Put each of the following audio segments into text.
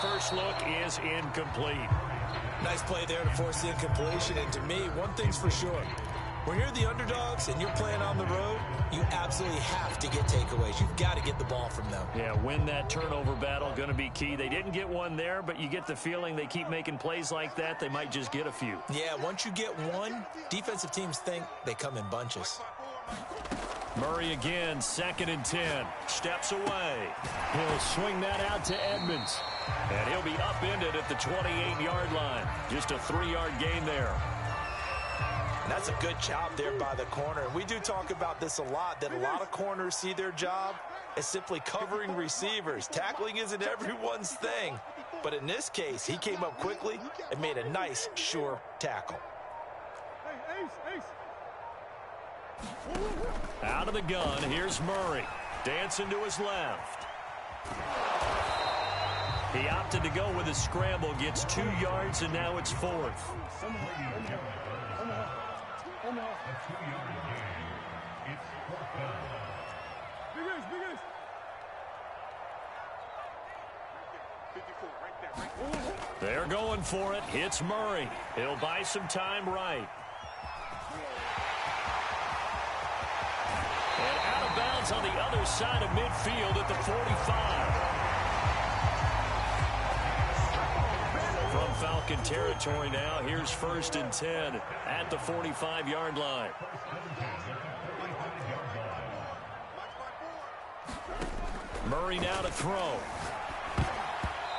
first look is incomplete. Nice play there to force the incompletion. And to me, one thing's for sure. When you're the underdogs and you're playing on the road, you absolutely have to get takeaways. You've got to get the ball from them. Yeah, win that turnover battle, going to be key. They didn't get one there, but you get the feeling they keep making plays like that, they might just get a few. Yeah, once you get one, defensive teams think they come in bunches. Murray again, 2nd and 10. Steps away. He'll swing that out to Edmonds. And he'll be upended at the 28-yard line. Just a 3-yard gain there. And that's a good job there by the corner. And we do talk about this a lot, that a lot of corners see their job as simply covering receivers. Tackling isn't everyone's thing. But in this case, he came up quickly and made a nice, sure tackle. Out of the gun, here's Murray. Dancing to his left. He opted to go with a scramble, gets 2 yards, and now it's 4th. They're going for it. It's Murray. He'll buy some time right. And out of bounds on the other side of midfield at the 45. From Falcon territory now, here's 1st and 10 at the 45-yard line. Murray now to throw.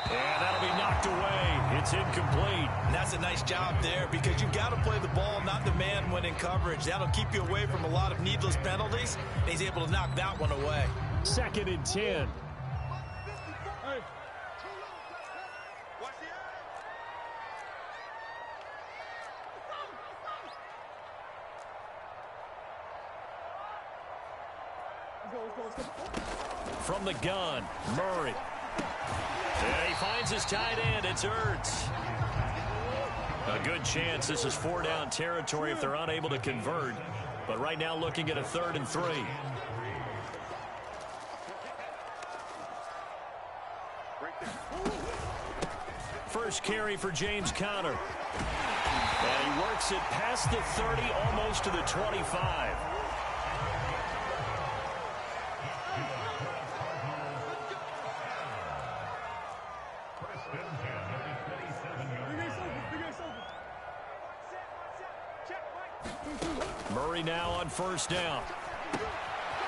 And that'll be knocked away. It's incomplete. And that's a nice job there because you've got to play the ball, not the man when in coverage. That'll keep you away from a lot of needless penalties. And he's able to knock that one away. 2nd and 10. From the gun, Murray. And he finds his tight end. It's Ertz. A good chance this is 4-down territory if they're unable to convert. But right now looking at a 3rd and 3. First carry for James Conner. And he works it past the 30, almost to the 25. Murray now on 1st down.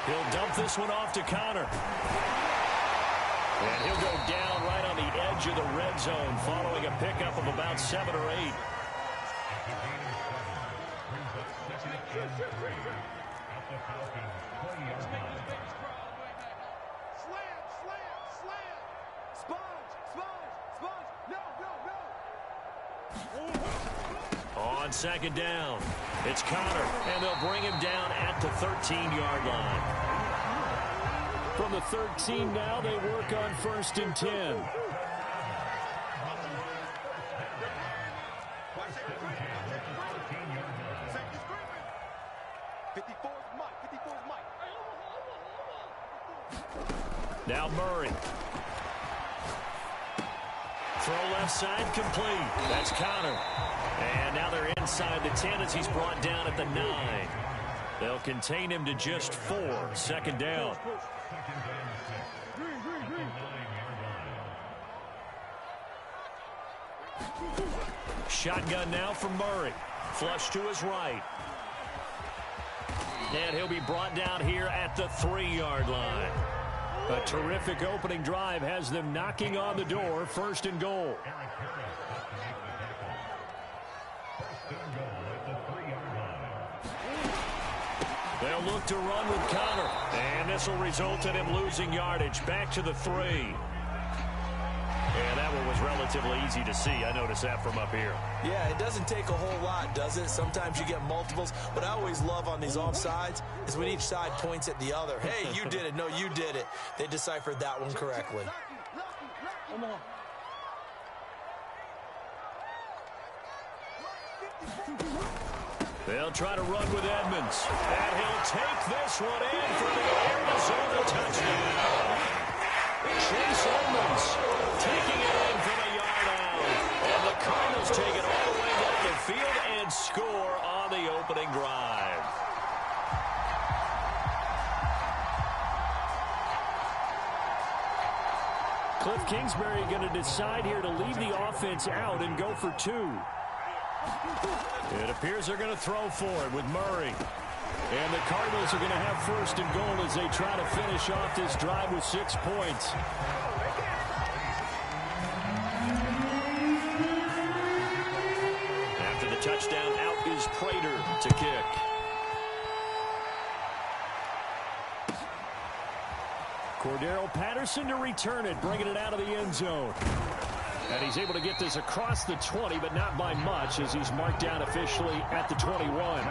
He'll dump this one off to Conner. And he'll go down right on the edge of the red zone following a pickup of about 7 or 8. On 2nd down, it's Conner, and they'll bring him down at the 13-yard line. From the 13 now, they work on 1st and 10. Now Murray. Throw left side complete. That's Conner. And now they're inside the 10 as he's brought down at the 9. They'll contain him to just 4. 2nd down. Shotgun now from Murray. Flush to his right. And he'll be brought down here at the 3-yard line. A terrific opening drive has them knocking on the door. 1st and goal. They'll look to run with Conner. And this will result in him losing yardage. Back to the 3. And that one was relatively easy to see. I noticed that from up here. Yeah, it doesn't take a whole lot, does it? Sometimes you get multiples. What I always love on these offsides is when each side points at the other. Hey, you did it. No, you did it. They deciphered that one correctly. They'll try to run with Edmonds. And he'll take this one in for the Arizona touchdown. Chase Edmonds taking it in for Kingsbury going to decide here to leave the offense out and go for 2? It appears they're going to throw for it with Murray. And the Cardinals are going to have first and goal as they try to finish off this drive with 6 points. After the touchdown, out is Prater to kick. Cordero Patterson to return it, bringing it out of the end zone. And he's able to get this across the 20, but not by much, as he's marked down officially at the 21.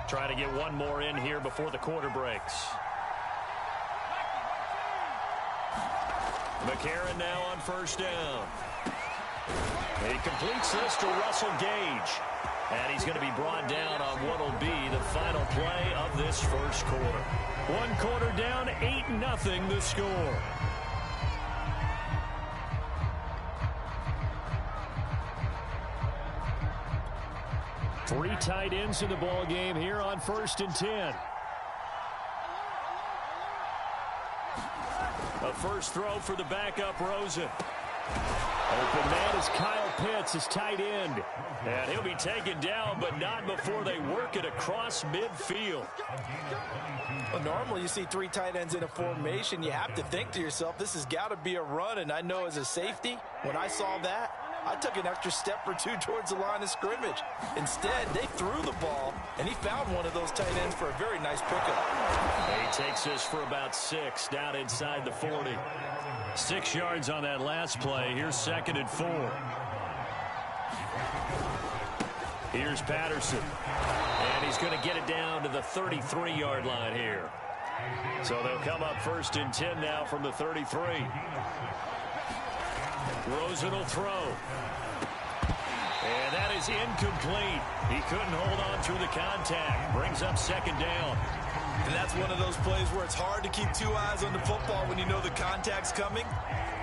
Trying to get one more in here before the quarter breaks. McCarron now on first down. He completes this to Russell Gage. And he's going to be brought down on what will be the final play of this first quarter. 1 quarter down, 8-0 the score. Three tight ends in the ball game here on 1st and 10. A first throw for the backup Rosen. Open man is Kyle Pitts, his tight end. And he'll be taken down, but not before they work it across midfield. Well, normally you see 3 tight ends in a formation. You have to think to yourself, this has got to be a run. And I know as a safety, when I saw that, I took an extra step or 2 towards the line of scrimmage. Instead, they threw the ball, and he found one of those tight ends for a very nice pickup. He takes this for about 6 down inside the 40. 6 yards on that last play. Here's 2nd and 4. Here's Patterson. And he's going to get it down to the 33-yard line here. So they'll come up 1st and 10 now from the 33. Rosen will throw. And that is incomplete. He couldn't hold on through the contact. Brings up 2nd down. And that's one of those plays where it's hard to keep 2 eyes on the football when you know the contact's coming,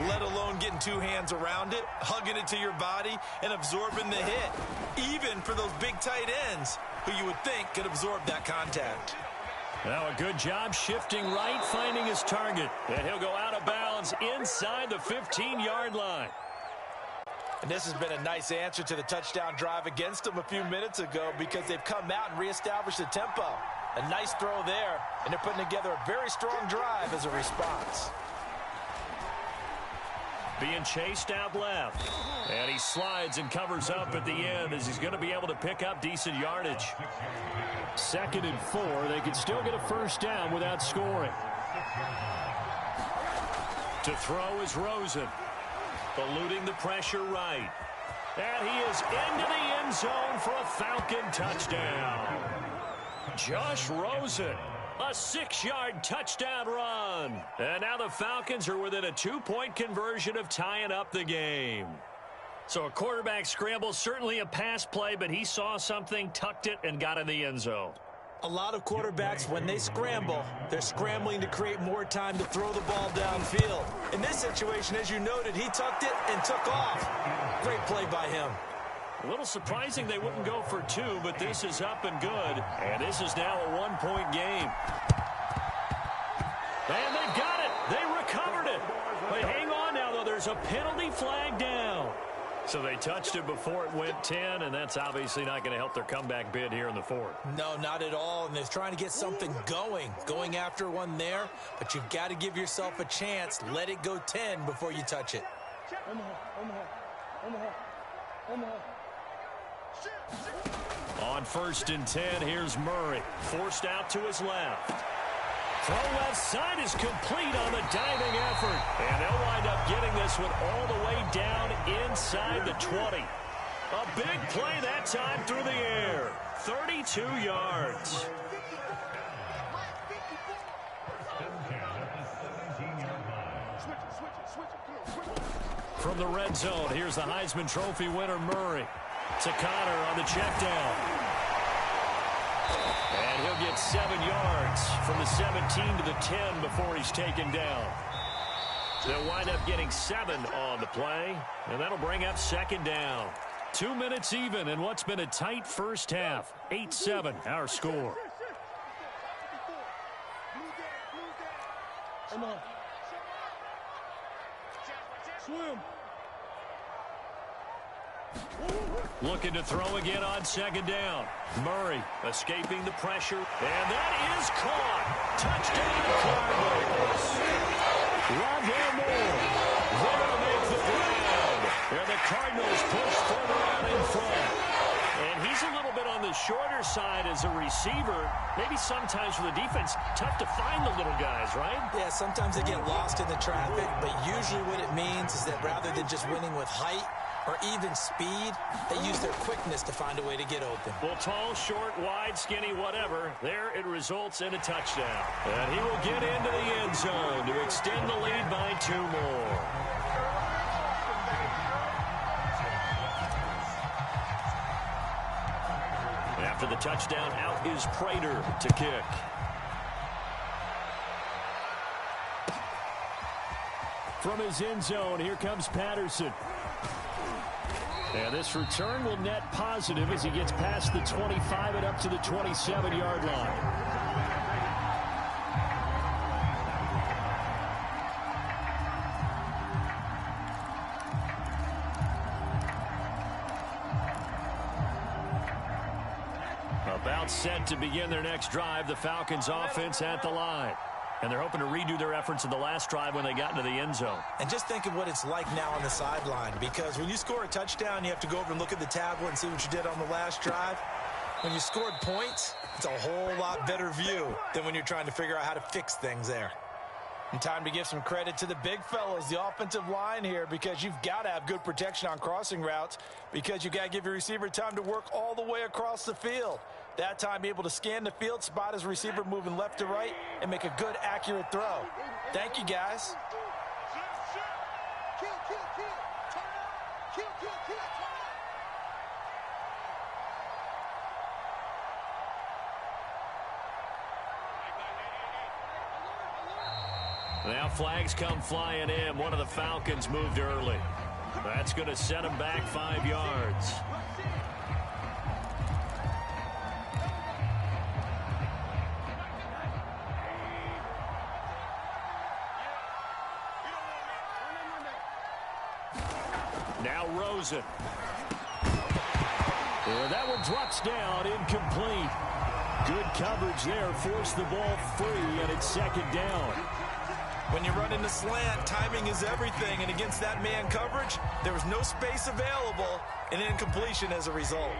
let alone getting 2 hands around it, hugging it to your body, and absorbing the hit, even for those big tight ends who you would think could absorb that contact. Now a good job shifting right, finding his target. And he'll go out of bounds inside the 15-yard line. And this has been a nice answer to the touchdown drive against them a few minutes ago because they've come out and reestablished the tempo. A nice throw there, and they're putting together a very strong drive as a response. Being chased out left. And he slides and covers up at the end as he's going to be able to pick up decent yardage. 2nd and 4. They can still get a first down without scoring. To throw is Rosen. Eluding the pressure right. And he is into the end zone for a Falcon touchdown. Josh Rosen. A 6-yard touchdown run. And now the Falcons are within a 2-point conversion of tying up the game. So a quarterback scramble, certainly a pass play, but he saw something, tucked it, and got in the end zone. A lot of quarterbacks, when they scramble, they're scrambling to create more time to throw the ball downfield. In this situation, as you noted, he tucked it and took off. Great play by him. A little surprising they wouldn't go for 2, but this is up and good. And this is now a 1-point game. And they've got it. They recovered it. But hang on now, though. There's a penalty flag down. So they touched it before it went 10, and that's obviously not going to help their comeback bid here in the 4th. No, not at all, and they're trying to get something going after one there, but you've got to give yourself a chance. Let it go 10 before you touch it. On 1st and 10, here's Murray. Forced out to his left. Throw left side is complete on the diving effort. And they'll wind up getting this one all the way down inside the 20. A big play that time through the air. 32 yards. from the red zone. Here's the Heisman Trophy winner, Murray. To Connor on the check down. And he'll get 7 yards from the 17 to the 10 before he's taken down. They'll wind up getting 7 on the play, and that'll bring up second down. 2 minutes even in what's been a tight first half. 8-7, our score. Come on. Swim. Looking to throw again on second down. Murray escaping the pressure, and that is caught. Touchdown, Cardinals. Lavelle Moore there to make the grab. And the Cardinals push further out in front. And he's a little bit on the shorter side as a receiver. Maybe sometimes for the defense, tough to find the little guys, right? Yeah, sometimes they get lost in the traffic, but usually what it means is that rather than just winning with height or even speed, they use their quickness to find a way to get open. Well, tall, short, wide, skinny, whatever, there it results in a touchdown. And he will get into the end zone to extend the lead by 2 more. After the touchdown, out is Prater to kick. From his end zone, here comes Patterson. And this return will net positive as he gets past the 25 and up to the 27-yard line. About set to begin their next drive, the Falcons offense at the line. And they're hoping to redo their efforts in the last drive when they got into the end zone. And just think of what it's like now on the sideline, because when you score a touchdown, you have to go over and look at the tablet and see what you did on the last drive. When you scored points, it's a whole lot better view than when you're trying to figure out how to fix things there. And time to give some credit to the big fellas, the offensive line here, because you've got to have good protection on crossing routes, because you've got to give your receiver time to work all the way across the field. That time able to scan the field, spot his receiver moving left to right, and make a good, accurate throw. Thank you, guys. Now flags come flying in. One of the Falcons moved early. That's going to set him back 5 yards. Now Rosen. And that one drops down, incomplete. Good coverage there, forced the ball free, and it's second down. When you run in the slant, timing is everything, and against that man coverage, there was no space available, and incompletion as a result.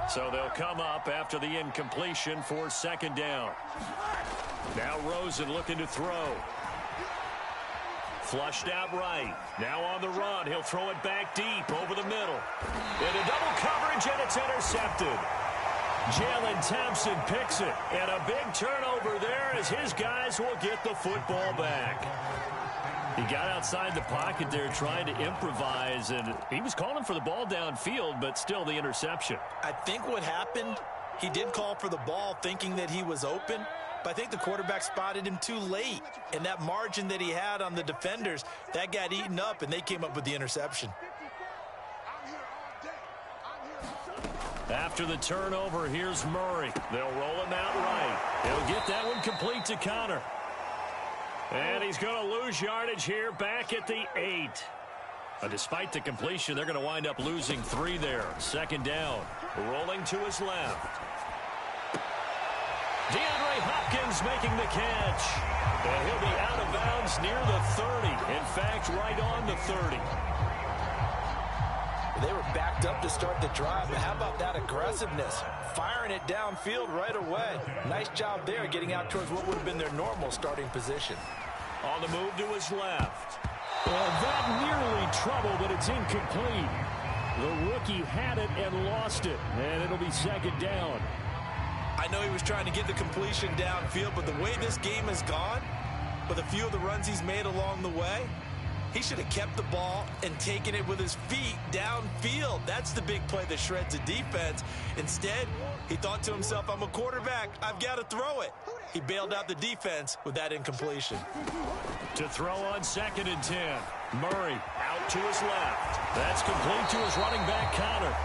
So they'll come up after the incompletion for second down. Now Rosen looking to throw. Flushed out right. Now on the run. He'll throw it back deep over the middle. Into double coverage, and it's intercepted. Jalen Thompson picks it. And a big turnover there as his guys will get the football back. He got outside the pocket there trying to improvise, and he was calling for the ball downfield, but still the interception. I think what happened, he did call for the ball thinking that he was open, but I think the quarterback spotted him too late. And that margin that he had on the defenders, that got eaten up, and they came up with the interception. After the turnover, here's Murray. They'll roll him out right. He'll get that one complete to Connor. And he's going to lose yardage here back at the 8. Despite the completion, they're going to wind up losing 3 there. Second down. Rolling to his left. DeAndre Hopkins making the catch. And he'll be out of bounds near the 30. In fact, right on the 30. They were backed up to start the drive, but how about that aggressiveness? Firing it downfield right away. Nice job there getting out towards what would have been their normal starting position. On the move to his left. Well, that nearly trouble, but it's incomplete. The rookie had it and lost it, and it'll be second down. I know he was trying to get the completion downfield, but the way this game has gone, with a few of the runs he's made along the way, He should have kept the ball and taken it with his feet downfield. That's the big play that shreds the defense. Instead, he thought to himself, I'm a quarterback. I've got to throw it. He bailed out the defense with that incompletion. To throw on 2nd and 10. Murray out to his left. That's complete to his running back, Connor.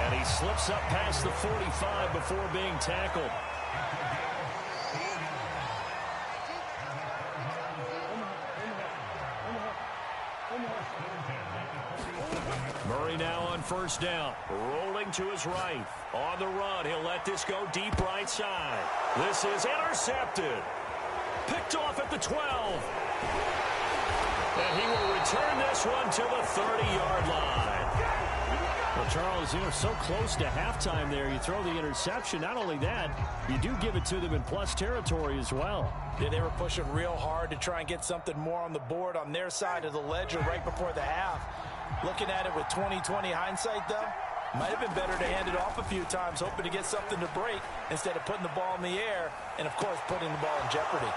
And he slips up past the 45 before being tackled. Murray now on 1st down. Rolling to his right. On the run, he'll let this go deep right side. This is intercepted. Picked off at the 12. And he will return this one to the 30-yard line. Well, Charles, so close to halftime there. You throw the interception. Not only that, you do give it to them in plus territory as well. Yeah, they were pushing real hard to try and get something more on the board on their side of the ledger right before the half. Looking at it with 20/20 hindsight, though, might have been better to hand it off a few times, hoping to get something to break instead of putting the ball in the air and, of course, putting the ball in jeopardy.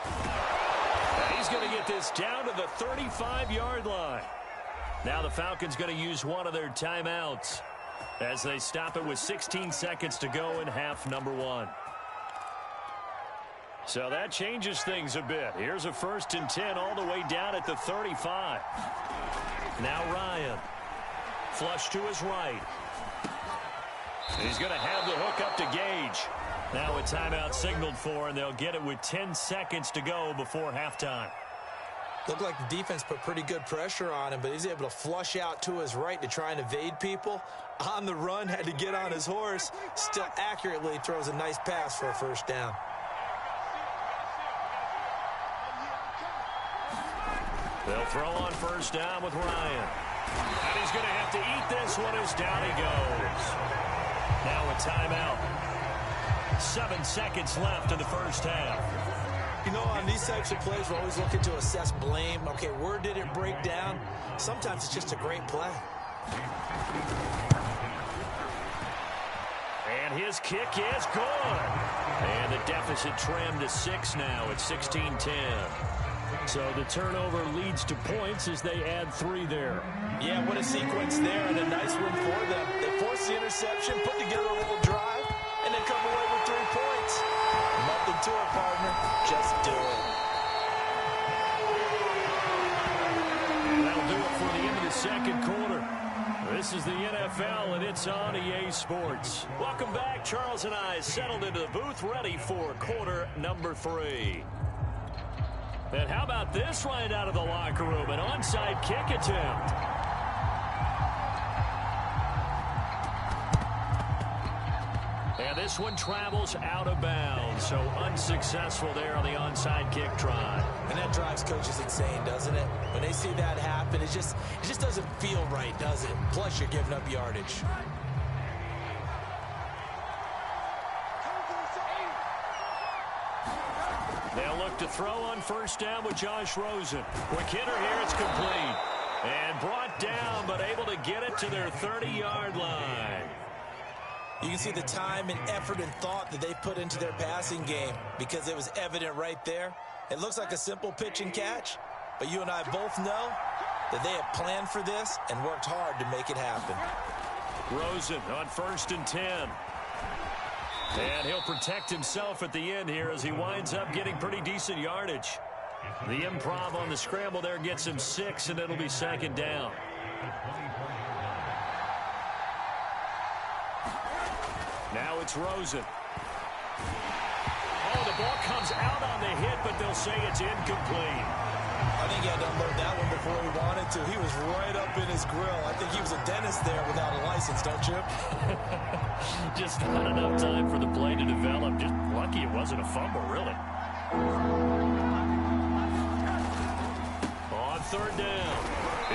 And he's going to get this down to the 35-yard line. Now the Falcons going to use one of their timeouts as they stop it with 16 seconds to go in half number 1. So that changes things a bit. Here's a 1st and 10 all the way down at the 35. Now Ryan. Flush to his right. He's going to have the hook up to Gage. Now a timeout signaled for, and they'll get it with 10 seconds to go before halftime. Looked like the defense put pretty good pressure on him, but he's able to flush out to his right to try and evade people. On the run, had to get on his horse. Still accurately throws a nice pass for a 1st down. They'll throw on 1st down with Ryan. And he's going to have to eat this one as down he goes. Now a timeout. 7 seconds left in the 1st half. On these types of plays, we're always looking to assess blame. Okay, where did it break down? Sometimes it's just a great play. And his kick is good. And the deficit trimmed to 6 now at 16-10. So the turnover leads to points as they add 3 there. Yeah, what a sequence there, and a nice one for them. They force the interception, put together a little drive, and then come away with 3 points. Nothing to it, partner. Just do it. And that'll do it for the end of the 2nd quarter. This is the NFL, and it's on EA Sports. Welcome back. Charles and I settled into the booth, ready for quarter number 3. And how about this right out of the locker room? An onside kick attempt. And this one travels out of bounds, so unsuccessful there on the onside kick try. And that drives coaches insane, doesn't it? When they see that happen, it just doesn't feel right, does it? Plus, you're giving up yardage. They'll look to throw on 1st down with Josh Rosen. Quick hitter here, it's complete. And brought down, but able to get it to their 30-yard line. You can see the time and effort and thought that they put into their passing game because it was evident right there. It looks like a simple pitch and catch, but you and I both know that they have planned for this and worked hard to make it happen. Rosen on 1st and 10. And he'll protect himself at the end here as he winds up getting pretty decent yardage. The improv on the scramble there gets him 6, and it'll be 2nd down. Now it's Rosen. Oh, the ball comes out on the hit, but they'll say it's incomplete. I think he had to unload that one before he wanted to. He was right up in his grill. I think he was a dentist there without a license, don't you? Just not enough time for the play to develop. Just lucky it wasn't a fumble, really. On 3rd down,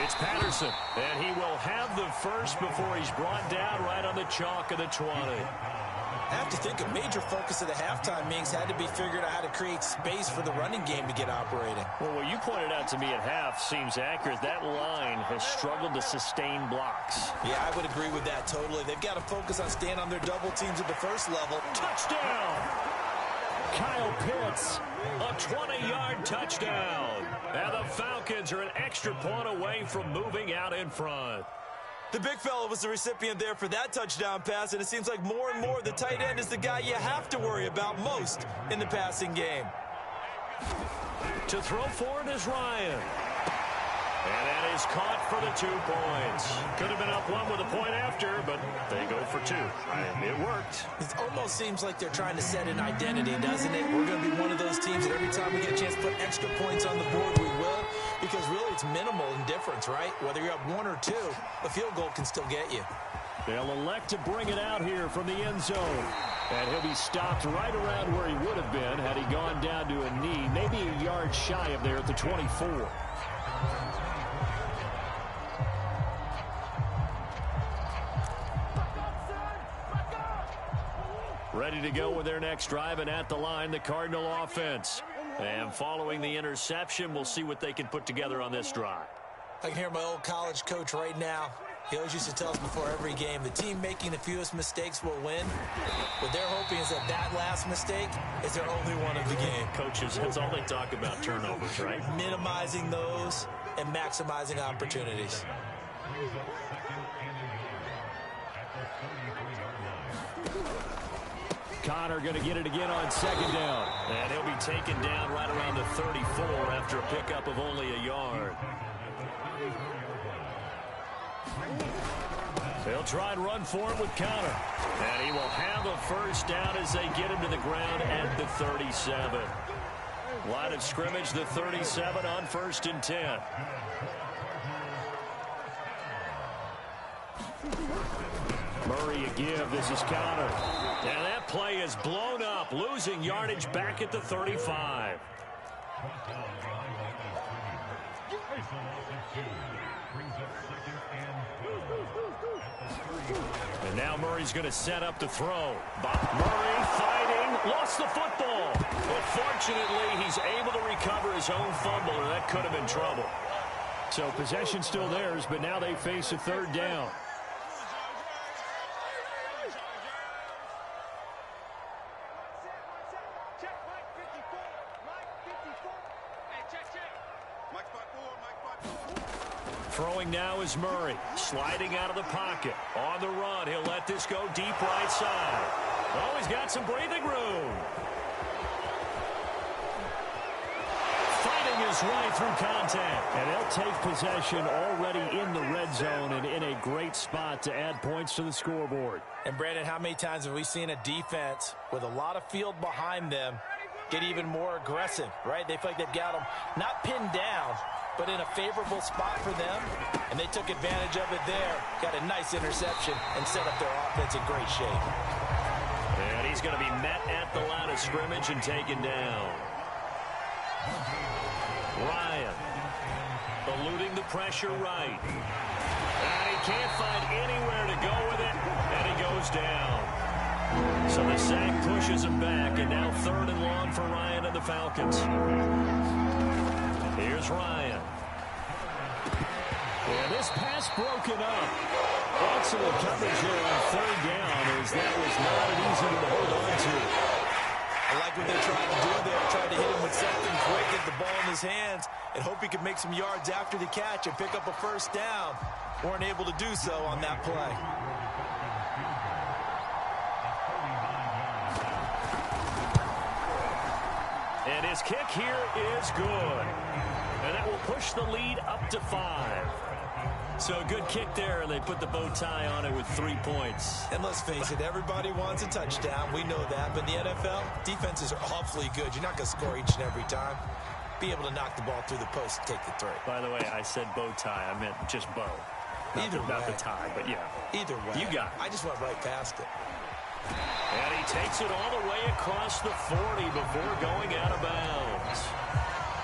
it's Patterson. And he will have the first before he's brought down right on the chalk of the 20. I have to think a major focus of the halftime meetings had to be figuring out how to create space for the running game to get operating. Well, what you pointed out to me at half seems accurate. That line has struggled to sustain blocks. Yeah, I would agree with that totally. They've got to focus on staying on their double teams at the first level. Touchdown! Kyle Pitts. A 20-yard touchdown. And the Falcons are an extra point away from moving out in front. The big fella was the recipient there for that touchdown pass, and it seems like more and more the tight end is the guy you have to worry about most in the passing game. To throw for it is Ryan. And that is caught for the 2 points. Could have been up one with a point after, but they go for 2. And it worked. It almost seems like they're trying to set an identity, doesn't it? We're going to be one of those teams that every time we get a chance to put extra points on the board, we will. Because really it's minimal in difference, right? Whether you're up 1 or 2, a field goal can still get you. They'll elect to bring it out here from the end zone. And he'll be stopped right around where he would have been had he gone down to a knee, maybe a yard shy of there at the 24. Ready to go with their next drive, and at the line, the Cardinal offense. And following the interception, we'll see what they can put together on this drive. I can hear my old college coach right now. He always used to tell us before every game, the team making the fewest mistakes will win. What they're hoping is that that last mistake is their only one of the game. Coaches, that's all they talk about, turnovers, right? Minimizing those and maximizing opportunities. Connor going to get it again on second down. And he'll be taken down right around the 34 after a pickup of only a yard. They'll try and run for it with Connor. And he will have a first down as they get him to the ground at the 37. Line of scrimmage, the 37 on 1st and 10. Murray a give. This is Connor. And that play is blown up, losing yardage back at the 35. And now Murray's going to set up the throw. Murray fighting, lost the football. But fortunately, he's able to recover his own fumble, or that could have been trouble. So possession still theirs, but now they face a 3rd down. Throwing now is Murray, sliding out of the pocket. On the run, he'll let this go deep right side. Oh, he's got some breathing room. Fighting his way through contact. And they'll take possession already in the red zone and in a great spot to add points to the scoreboard. And Brandon, how many times have we seen a defense with a lot of field behind them get even more aggressive, right? They feel like they've got them not pinned down, but in a favorable spot for them, and they took advantage of it there. Got a nice interception and set up their offense in great shape. And he's going to be met at the line of scrimmage and taken down. Ryan eluding the pressure right. And he can't find anywhere to go with it, and he goes down. So the sack pushes him back, and now 3rd and long for Ryan and the Falcons. Here's Ryan. And this pass broken up. Excellent coverage here on 3rd down, as that was not an easy one to hold on to. I like what they're trying to do there. Tried to hit him with something quick, get the ball in his hands, and hope he could make some yards after the catch and pick up a 1st down. Weren't able to do so on that play. And his kick here is good. And that will push the lead up to 5. So a good kick there, and they put the bow tie on it with 3 points. And let's face it, everybody wants a touchdown. We know that. But in the NFL, defenses are awfully good. You're not going to score each and every time. Be able to knock the ball through the post and take the 3. By the way, I said bow tie. I meant just bow. Not the tie, but yeah. Either way. You got it. I just went right past it. And he takes it all the way across the 40 before going out of bounds.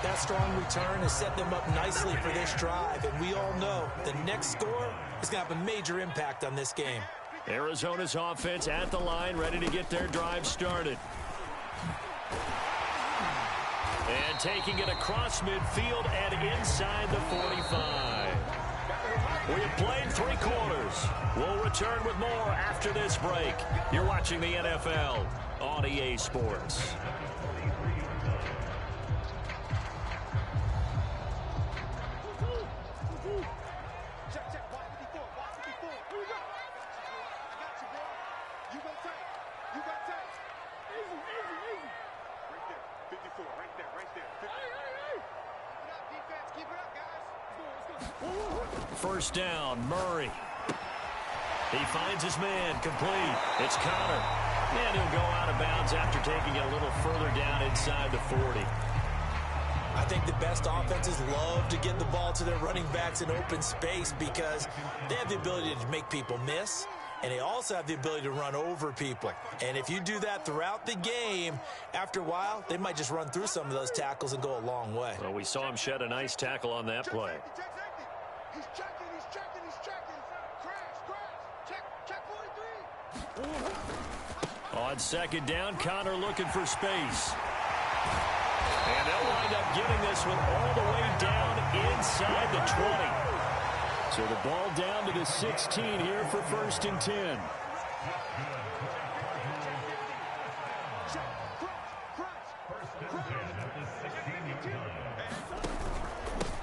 That strong return has set them up nicely for this drive, and we all know the next score is going to have a major impact on this game. Arizona's offense at the line, ready to get their drive started. And taking it across midfield and inside the 45. We have played 3 quarters. We'll return with more after this break. You're watching the NFL on EA Sports. First down, Murray. He finds his man, complete. It's Connor. And he'll go out of bounds after taking it a little further down inside the 40. I think the best offenses love to get the ball to their running backs in open space because they have the ability to make people miss, and they also have the ability to run over people. And if you do that throughout the game, after a while, they might just run through some of those tackles and go a long way. Well, we saw him shed a nice tackle on that play. He's checking. Crash. Check 43. On second down, Connor looking for space. And they'll wind up getting this one all the way down inside the 20. So the ball down to the 16 here for 1st and 10.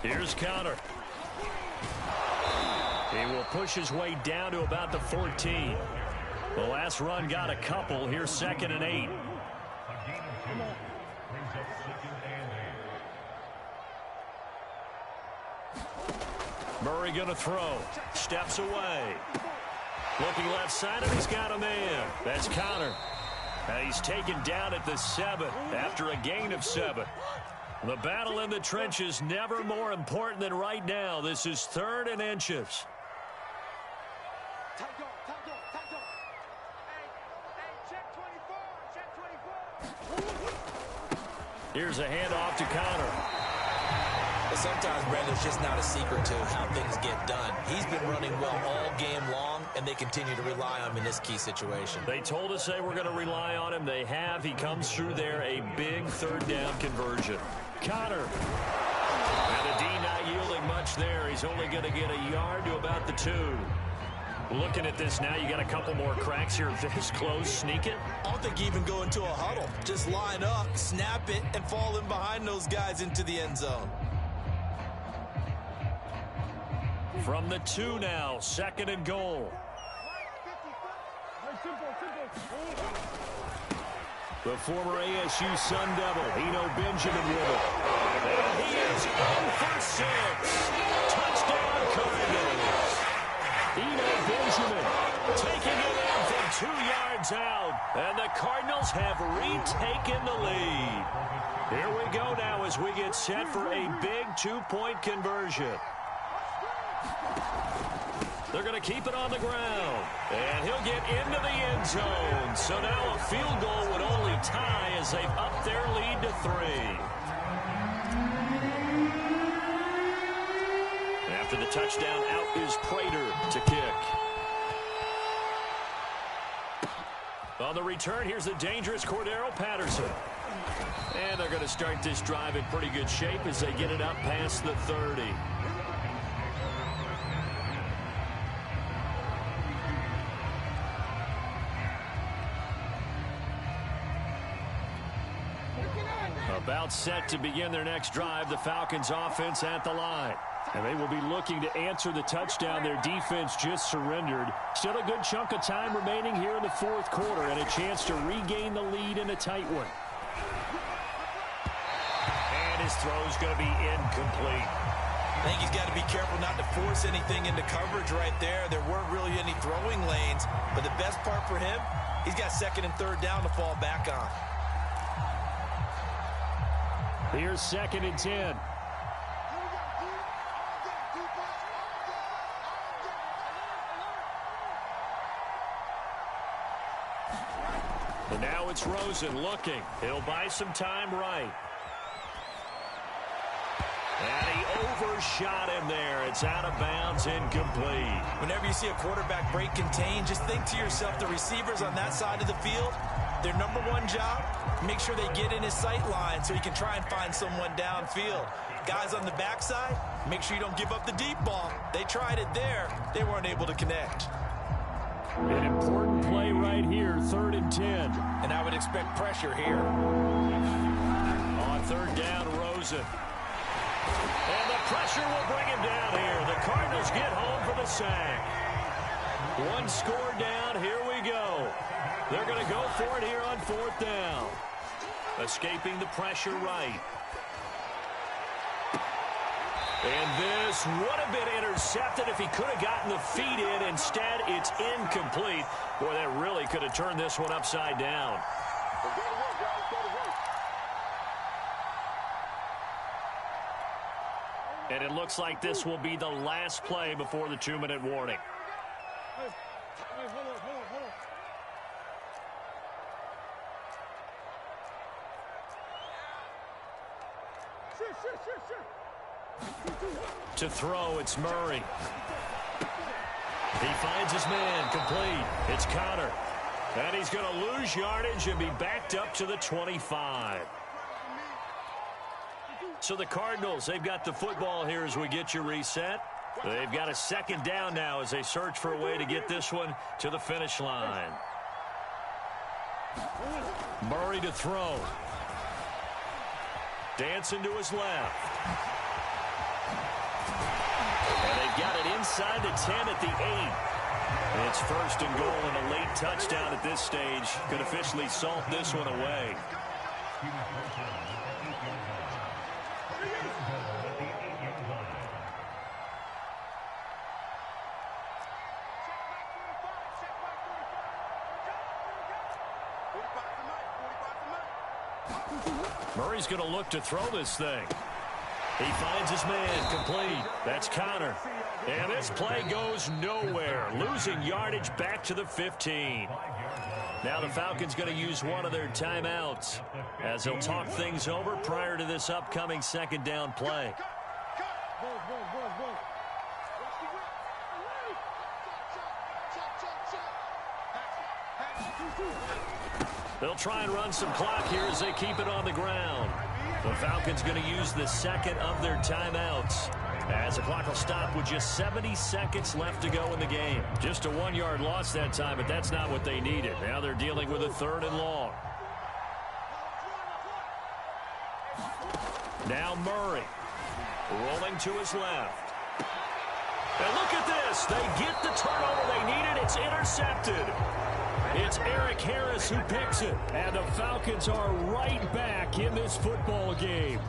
Here's Connor. He will push his way down to about the 14. The last run got a couple. Here's 2nd and 8. Murray going to throw. Steps away. Looking left side, and he's got a man. That's Connor. And he's taken down at the 7 after a gain of 7. The battle in the trenches never more important than right now. This is 3rd and inches. Here's a handoff to Connor. But sometimes, Brandon, it's just not a secret to how things get done. He's been running well all game long, and they continue to rely on him in this key situation. They told us they were going to rely on him. They have. He comes through there, a big 3rd down conversion. Connor. And the D not yielding much there. He's only going to get a yard to about the 2. Looking at this now, you got a couple more cracks here this close. Sneak it. I don't think you even go into a huddle. Just line up, snap it, and fall in behind those guys into the end zone. From the 2 now, 2nd and goal. The former ASU Sun Devil, Eno Benjamin with it. And he is in for 6. Touchdown Cardinals. Eno Benjamin taking it in from 2 yards out. And the Cardinals have retaken the lead. Here we go now as we get set for a big 2-point conversion. They're going to keep it on the ground. And he'll get into the end zone. So now a field goal would only tie as they've upped their lead to 3. After the touchdown, out is Prater to kick. On the return, here's the dangerous Cordero Patterson. And they're going to start this drive in pretty good shape as they get it up past the 30. About set to begin their next drive, the Falcons offense at the line. And they will be looking to answer the touchdown their defense just surrendered. Still a good chunk of time remaining here in the 4th quarter and a chance to regain the lead in a tight one. And his throw's going to be incomplete. I think he's got to be careful not to force anything into coverage right there. There weren't really any throwing lanes, but the best part for him, he's got 2nd and 3rd down to fall back on. Here's 2nd and 10. And now it's Rosen looking. He'll buy some time right. And he overshot him there. It's out of bounds, incomplete. Whenever you see a quarterback break contain, just think to yourself, the receivers on that side of the field, their number one job, make sure they get in his sight line so he can try and find someone downfield. Guys on the backside, make sure you don't give up the deep ball. They tried it there. They weren't able to connect. An important play right here, 3rd and 10. And I would expect pressure here. On 3rd down, Rosen. And the pressure will bring him down here. The Cardinals get home for the sack. 1 score down. Here we go. They're going to go for it here on 4th down. Escaping the pressure right. And this would have been intercepted if he could have gotten the feet in. Instead, it's incomplete. Boy, that really could have turned this one upside down. And it looks like this will be the last play before the 2-minute warning. Hey, hold on. Shit. To throw, it's Murray. He finds his man, complete. It's Connor. And he's going to lose yardage and be backed up to the 25. So the Cardinals, they've got the football here as we get you reset. They've got a 2nd down now as they search for a way to get this one to the finish line. Murray to throw. Dancing to his left. And they've got it inside the 10 at the 8. It's 1st and goal and a late touchdown at this stage. Could officially salt this one away. Murray's going to look to throw this thing. He finds his man, complete. That's Connor. And this play goes nowhere. Losing yardage back to the 15. Now the Falcons going to use one of their timeouts as they'll talk things over prior to this upcoming 2nd down play. They'll try and run some clock here as they keep it on the ground. The Falcons going to use the 2nd of their timeouts as the clock will stop with just 70 seconds left to go in the game. Just a 1-yard loss that time, but that's not what they needed. Now they're dealing with a 3rd and long. Now Murray rolling to his left. And look at this. They get the turnover they needed. It's intercepted. It's Eric Harris who picks it. And the Falcons are right back in this football game.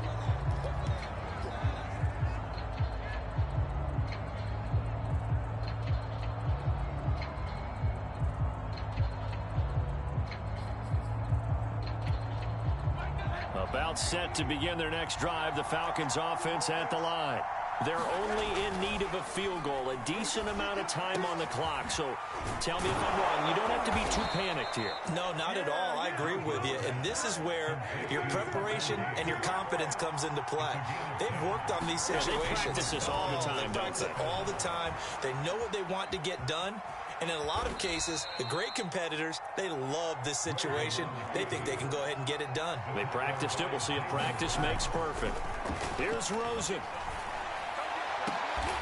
About set to begin their next drive. The Falcons offense at the line. They're only in need of a field goal, a decent amount of time on the clock. So tell me if I'm wrong. You don't have to be too panicked here. No, not at all. I agree with you. And this is where your preparation and your confidence comes into play. They've worked on these situations. They practice this all the time. They practice it all the time. They know what they want to get done. And in a lot of cases, the great competitors, they love this situation. They think they can go ahead and get it done. They practiced it. We'll see if practice makes perfect. Here's Rosen.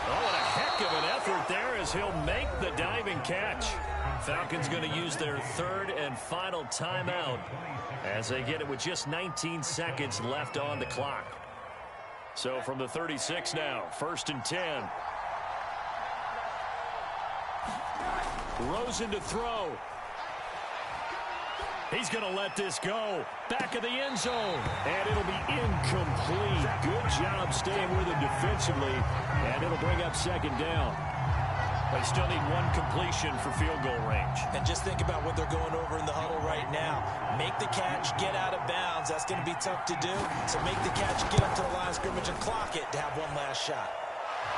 Oh, what a heck of an effort there as he'll make the diving catch. Falcons going to use their 3rd and final timeout as they get it with just 19 seconds left on the clock. So from the 36 now, 1st and 10. Rosen to throw. He's going to let this go. Back of the end zone. And it'll be incomplete. Good job staying with him defensively. And it'll bring up 2nd down. They still need 1 completion for field goal range. And just think about what they're going over in the huddle right now. Make the catch, get out of bounds. That's going to be tough to do. So make the catch, get up to the line of scrimmage, and clock it to have one last shot.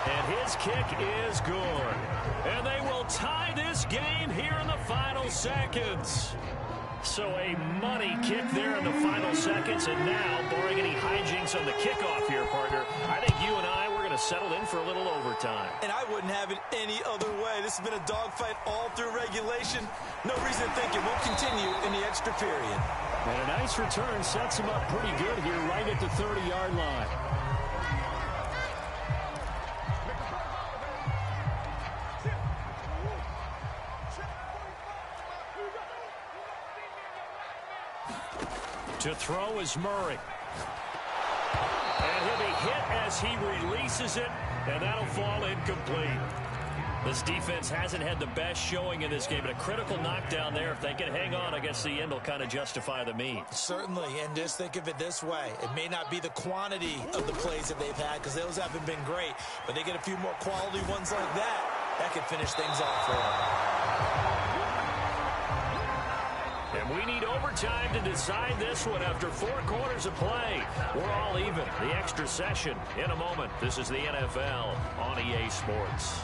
And his kick is good. And they will tie this game here in the final seconds. So a money kick there in the final seconds. And now, barring any hijinks on the kickoff here, partner, I think you and I, we're going to settle in for a little overtime. And I wouldn't have it any other way. This has been a dogfight all through regulation. No reason to think it won't continue in the extra period. And a nice return sets him up pretty good here right at the 30-yard line. To throw is Murray. And he'll be hit as he releases it, and that'll fall incomplete. This defense hasn't had the best showing in this game, but a critical knockdown there. If they can hang on, I guess the end will kind of justify the means. Certainly, and just think of it this way. It may not be the quantity of the plays that they've had, because those haven't been great, but they get a few more quality ones like that. That could finish things off for them. And we need overtime to decide this one after 4 quarters of play. We're all even. The extra session in a moment. This is the NFL on EA Sports.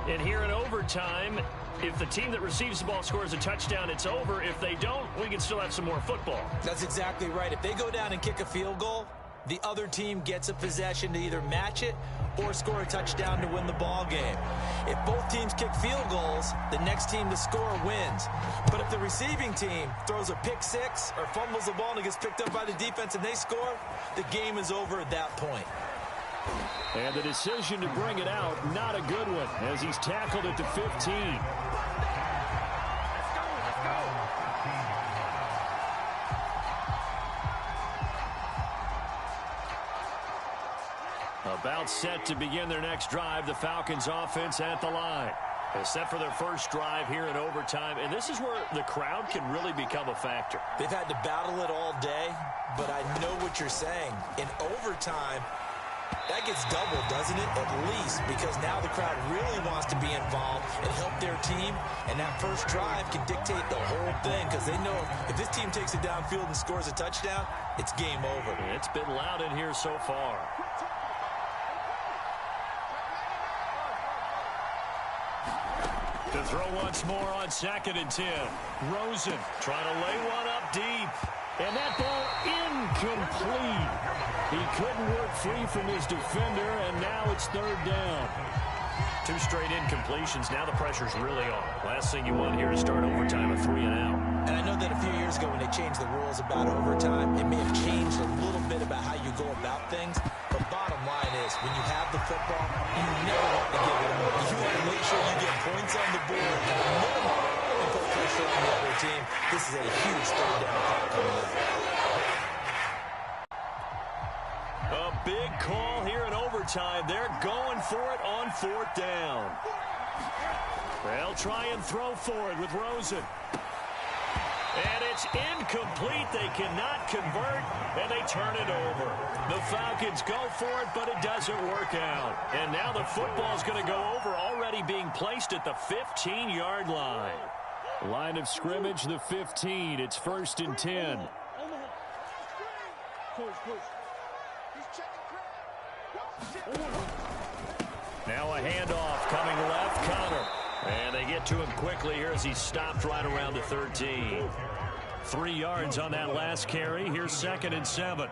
And here in overtime, if the team that receives the ball scores a touchdown, it's over. If they don't, we can still have some more football. That's exactly right. If they go down and kick a field goal, the other team gets a possession to either match it or score a touchdown to win the ball game. If both teams kick field goals, the next team to score wins. But if the receiving team throws a pick six or fumbles the ball and it gets picked up by the defense and they score, the game is over at that point. And the decision to bring it out, not a good one, as he's tackled at the 15. About set to begin their next drive, the Falcons offense at the line. They're set for their first drive here in overtime, and this is where the crowd can really become a factor. They've had to battle it all day, but I know what you're saying. In overtime, that gets doubled, doesn't it? At least, because now the crowd really wants to be involved and help their team, and that first drive can dictate the whole thing, because they know if this team takes it downfield and scores a touchdown, it's game over. It's been loud in here so far. To throw once more on 2nd and 10. Rosen trying to lay one up deep. And that ball incomplete. He couldn't work free from his defender, and now it's 3rd down. 2 straight incompletions. Now the pressure's really on. Last thing you want here is start overtime a 3 and out. And I know that a few years ago when they changed the rules about overtime, it may have changed a little bit about how you go about things. But bottom line is, when you have the football, you never want to give it away. You want to make sure you get points on the board, minimum, and put pressure on the other team. This is a huge 3rd down call coming up. A big call here in overtime. They're going for it on 4th down. They'll try and throw for it with Rosen. And it's incomplete. They cannot convert, and they turn it over. The Falcons go for it, but it doesn't work out. And now the football's going to go over, already being placed at the 15-yard line. Line of scrimmage, the 15. It's 1st and 10. Now a handoff coming left, Connor. And they get to him quickly here as he stopped right around the 13. 3 yards on that last carry. Here's 2nd and 7.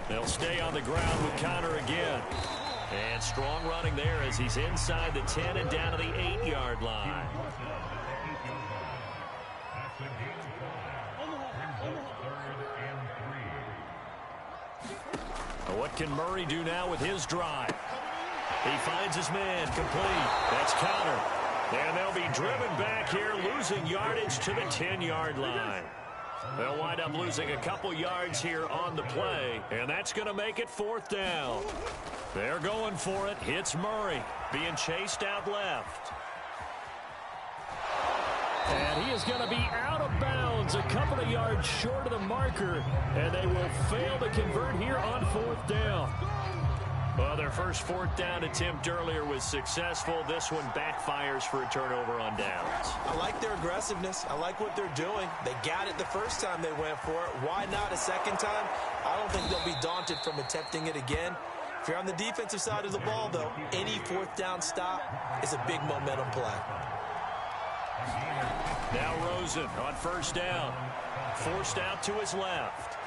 They'll stay on the ground with Connor again. And strong running there as he's inside the 10 and down to the 8-yard line. What can Murray do now with his drive? He finds his man complete. That's Connor. And they'll be driven back here, losing yardage to the 10-yard line. They'll wind up losing a couple yards here on the play, and that's going to make it 4th down. They're going for it. Hits Murray, being chased out left. And he is going to be out of bounds, a couple of yards short of the marker, and they will fail to convert here on 4th down. Well, their first 4th down attempt earlier was successful. This one backfires for a turnover on downs. I like their aggressiveness. I like what they're doing. They got it the first time they went for it. Why not a second time? I don't think they'll be daunted from attempting it again. If you're on the defensive side of the ball, though, any fourth down stop is a big momentum play. Now Rosen on first down. Forced out to his left.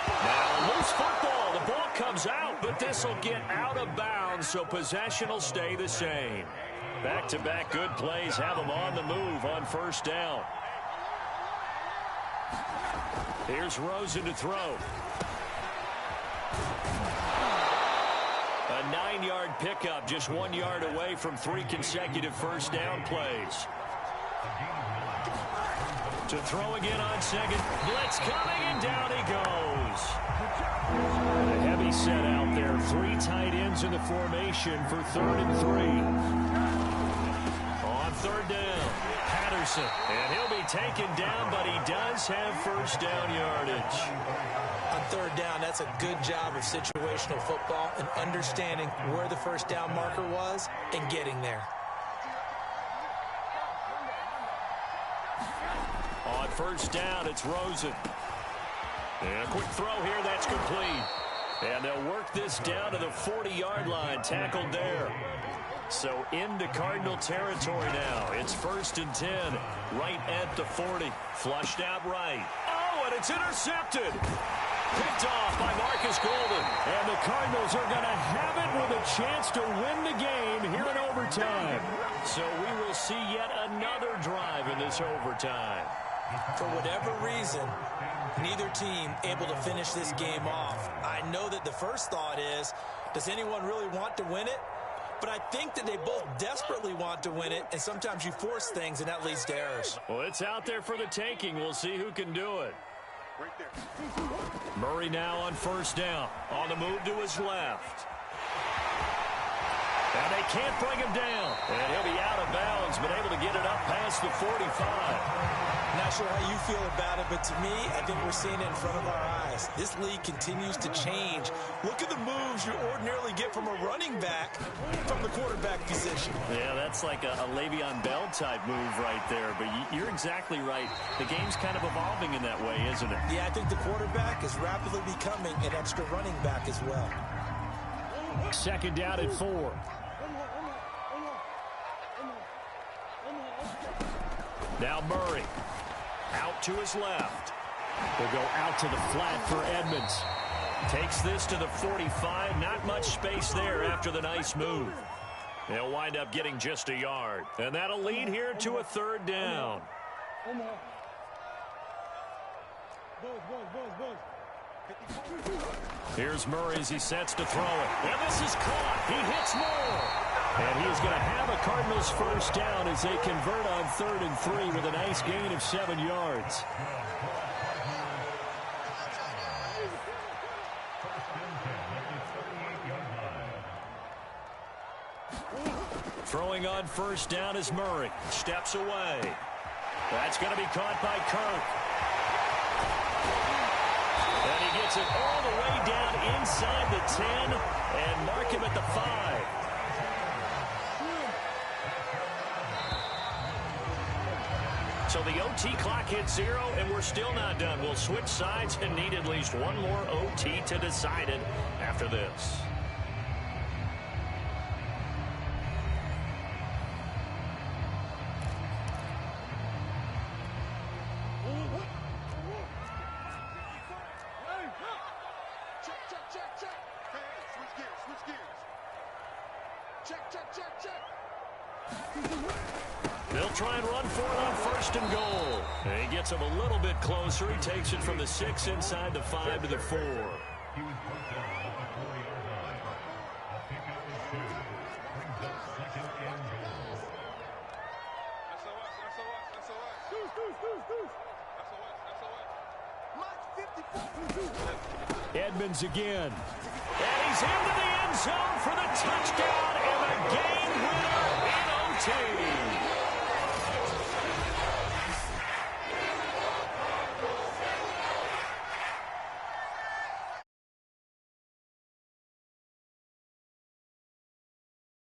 Now loose football. The ball comes out, but this will get out of bounds, so possession will stay the same. Back-to-back good plays have them on the move on first down. Here's Rosen to throw. A 9-yard pickup, just 1 yard away from 3 consecutive first down plays. To throw again on second. Blitz coming, and down he goes. A heavy set out there. 3 tight ends in the formation for 3rd and 3. On third down, Patterson. And he'll be taken down, but he does have first down yardage. On third down, that's a good job of situational football and understanding where the first down marker was and getting there. On first down, it's Rosen. And a quick throw here, that's complete. And they'll work this down to the 40-yard line, tackled there. So into Cardinal territory now. It's 1st and 10, right at the 40. Flushed out right. Oh, and it's intercepted. Picked off by Marcus Golden. And the Cardinals are going to have it with a chance to win the game here in overtime. So we will see yet another drive in this overtime. For whatever reason, neither team able to finish this game off. I know that the first thought is, does anyone really want to win it? But I think that they both desperately want to win it, and sometimes you force things, and that leads to errors. Well, it's out there for the taking. We'll see who can do it. Murray now on first down. On the move to his left. And they can't bring him down. And he'll be out of bounds, but able to get it up past the 45. Not sure how you feel about it, but to me, I think we're seeing it in front of our eyes. This league continues to change. Look at the moves you ordinarily get from a running back from the quarterback position. Yeah, that's like a Le'Veon Bell type move right there. But you're exactly right. The game's kind of evolving in that way, isn't it? Yeah, I think the quarterback is rapidly becoming an extra running back as well. 2nd down at 4. Now Murray. Out to his left. They'll go out to the flat for Edmonds. Takes this to the 45. Not much space there after the nice move. They'll wind up getting just a yard. And that'll lead here to a 3rd down. Here's Murray as he sets to throw it. And this is caught. He hits more. And he is going to have a Cardinals first down as they convert on 3rd and 3 with a nice gain of 7 yards. Throwing on first down is Murray. Steps away. That's going to be caught by Kirk. And he gets it all the way down inside the 10 and mark him at the 5. So the OT clock hits 0, and we're still not done. We'll switch sides and need at least one more OT to decide it after this. They'll try and run for it on 1st and goal. And he gets him a little bit closer. He takes it from the 6 inside the 5 to the 4. Edmonds again. And he's into the end zone for the touchdown and the game winner in OT.